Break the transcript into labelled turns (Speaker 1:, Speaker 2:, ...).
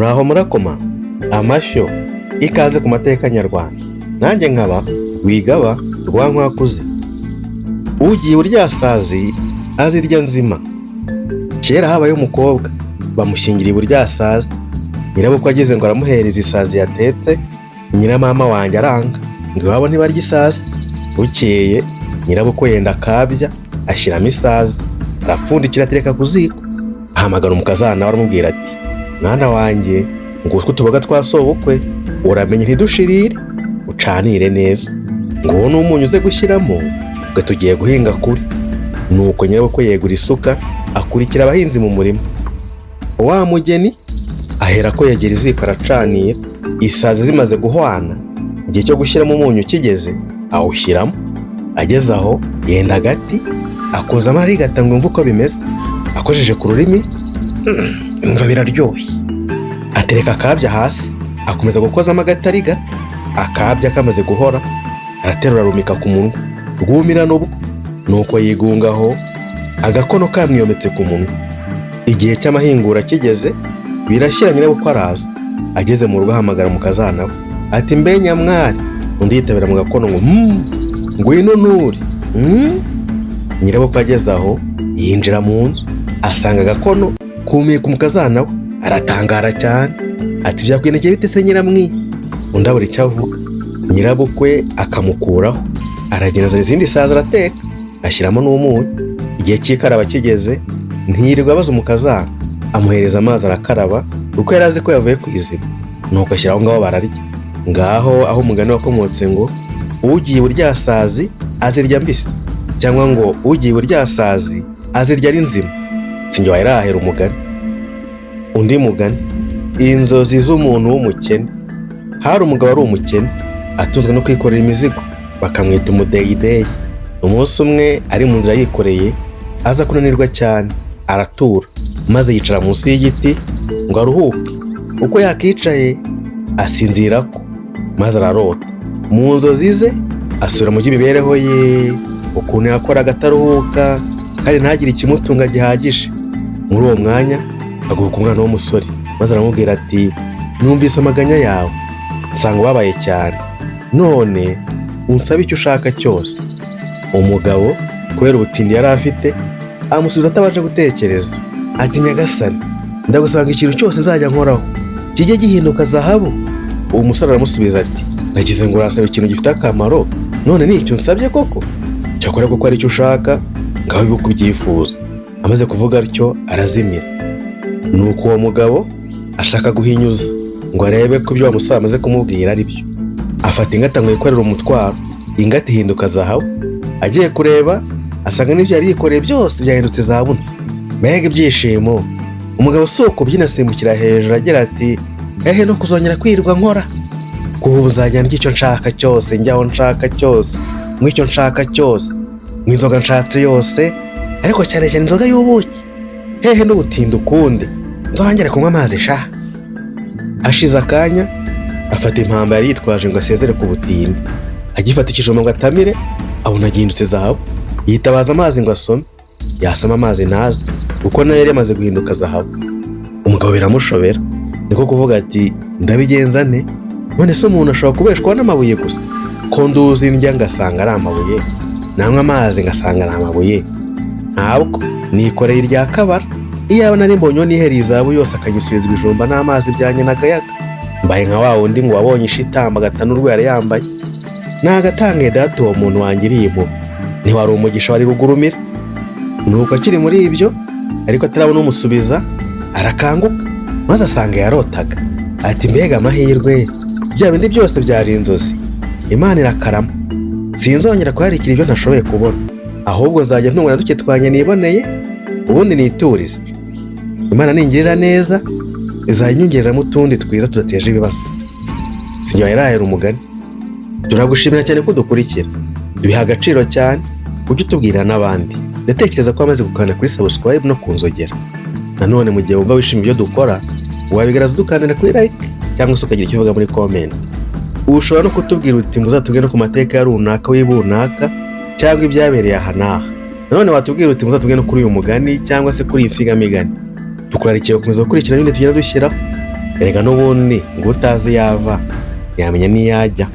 Speaker 1: muraho murakoma amashyo ikaze ku mateka nyarwanda. Nanjye nkaba wigaba rwankwakuze ugiye uryasazi azirya nzima. Kera habaye umukobwa bamushyingira iburyasazi, nyirabukwe ageze ngo aramuhereza isazi yatetse, nyiramama wanjye aranga ngo iwabo ntibarya isazi. Bukeye nyirabukwe yenda akabya ashyiramo isazi, arapfundikira atereka ku ziko, ahamagara umukazana we aramubwira ati mwana wanjye ngutwe utuboga twa sobukwe uramenye ntidushirire ucanire neza, ngo uwo n'umunyu uze gushyiramo ubwo tugiye guhinga kuri. Nuko nyirabukwe yegura isuka akurikira abahinzi mu murima. Wa mugeni ahera ko yegera iziko aracanira, isazi zimaze guhwana, igihe cyo gushyiramo umunyu kigeze awushyiramo. Ageze aho yenda agati akozamo arigata ngo yumve uko bimeze. Akojeje ku rurimi yumva biraryoshye, atereka akabya hasi akomeza gukozamo agati ari gato. Akabya kamaze guhora araterura arumika ku munwa, rwumira n'ubwo. Nuko yigungaho agakono kamwiyometse ku munwa. Igihe cy'amahingura kigeze birashyira, nyirabukwe araza. Ageze mu rugo ahamagara umukazana we ati mbe nyamwari. Undi yitabira mu gakono ngo ngwino nuri. Nyirabukwe ageze aho yinjira mu nzu asanga agakono kumiye ku mukazana we, aratangara cyane ati byakwinegeye bite se nyiramwi? Undi abura icyo avuga. Nyirabukwe akamukuraho, aragenda azana izindi sazi arateka ashyiramo n'umunyu. Igihe cy'ikaraba kigeze ntiyirirwa abaza umukazana, amuhereza amazi arakaraba kuko yari azi ko yavuye ku iziba. Nuko ashyira aho ngaho bararya. Ngaho aho umugani wakomotse ngo ugiye uryasazi azirya mbisi, cyangwa ngo ugiye uryasazi azirya ari nzima. Sinjye wayirahera umugani. Undi mugani, inzozi z'umuntu w'umukene. Hari umugabo ari umukene atunzwe no kwikorera imizigo, bakamwita umudeyideyi. Umunsi umwe ari mu nzira yikoreye aza kunanirwa cyane, aratura maze yicara munsi y'igiti ngo aruhuke. Uko yakicaye asinzirako maze ararota. Mu nzozi ze asubira mu by'imibereho ye, ukuntu yakoraga ataruhuka kandi ntagire ikimutunga gihagije. Muri uwo mwanya aguhuka umwana w'umusore maze aramubwira ati numvise amaganya yawe, nsanga ubabaye cyane, none unsabe icyo ushaka cyose. Umugabo kubera ubutindi yari afite amusubiza atabanje gutekereza ati nyagasani, ndagusanga ikintu cyose nzajya nkoraho kijye gihinduka zahabu. Uwo musore aramusubiza ati nagize ngo urasaba ikintu gifite akamaro, none ni icyo nsabye koko? Cyakora kuko ari icyo ushaka ngaho ibuka ubyifuza. Amaze kuvuga atyo arazimira. Nuko uwo mugabo ashaka guhinyuza ngo arebe ko ibyo wa musore amaze kumubwira ari byo. Afata ingata ngo yikorere umutwaro, ingata ihinduka zahabu. Agiye kureba asanga n'ibyo yari yikoreye byose byahindutse zahabu nsa. Mbega ibyishimo! Umugabo si ukubyina asimbukira hejuru agira ati ehe no kuzongera kwirirwa nkora, kuva ubu nzajya ndya icyo nshaka cyose, njyaho nshaka cyose, mw'icyo nshaka cyose, mw'inzoga nshatse yose, ariko cyane cyane inzoga y'ubuki. Hehe n'ubutindi ukundi, nzongera kunywa amazi sha. Ashize akanya afata impamba yari yitwaje ngo asezere ku butindi. Agifata ikijumba ngo atamire abona agihindutse zahabu. Yitabaza amazi ngo asome, yasama amazi ntaze kuko nayo yari yamaze guhinduka zahabu. Umugabo biramushobera, niko kuvuga ati ndabigenza nte? None se umuntu ashobora kubeshwaho n'amabuye gusa? Ko nduzi ndya ngasanga ari amabuye, nanywa amazi ngasanga ari amabuye. Ntabwo nikoreye irya kabara. Iyaba nari mbonye nihereye izahabu yose akagisubiza ibijumba n'amazi byanyenagayaga, mbaye nka wa wundi ngo wabonye ishitamba agatana urwara yambaye. Nagatangaye data uwo muntu wangiriye impuhwe, ntiwari umugisha wari rugurumira. Nuko akiri muri ibyo ariko atarabona umusubiza, arakanguka maze asanga yarotaga. Ati mbega amahirwe, bya bindi byose byari inzozi. Imana irakarama, sinzongera kuharikira ibyo ntashoboye kubona, ahubwo nzajya ntungana duke twanye niboneye, ubundi niturize. Imana ningirira neza izajya inyongereramo utundi twiza tudateje ibibazo. Sinjye wayirahera umugani. Turagushimira cyane ko dukurikira, dubiha agaciro cyane, ujye utubwira n'abandi. Ndatekereza ko wamaze gukanda kuri subscribe no kunzogera. Nanone mu gihe wumva wishimiye ibyo dukora, wabigaragaza dukandira kuri like cyangwa se ukagira icyo uvuga muri comment. Ushobora no kutubwira uti muzatubwire no ku mateka ya runaka w'ibunaka cyangwa ibyabereye aha n'aha. Nanone watubwira uti muzatubwire no kuri uyu mugani cyangwa se kuri iyi nsigamigani. Tukurarikiye gukomeza gukurikirana ibindi tugenda dushyiraho. erega n'ubundi ngo utazi yava yamenya n'iyajya.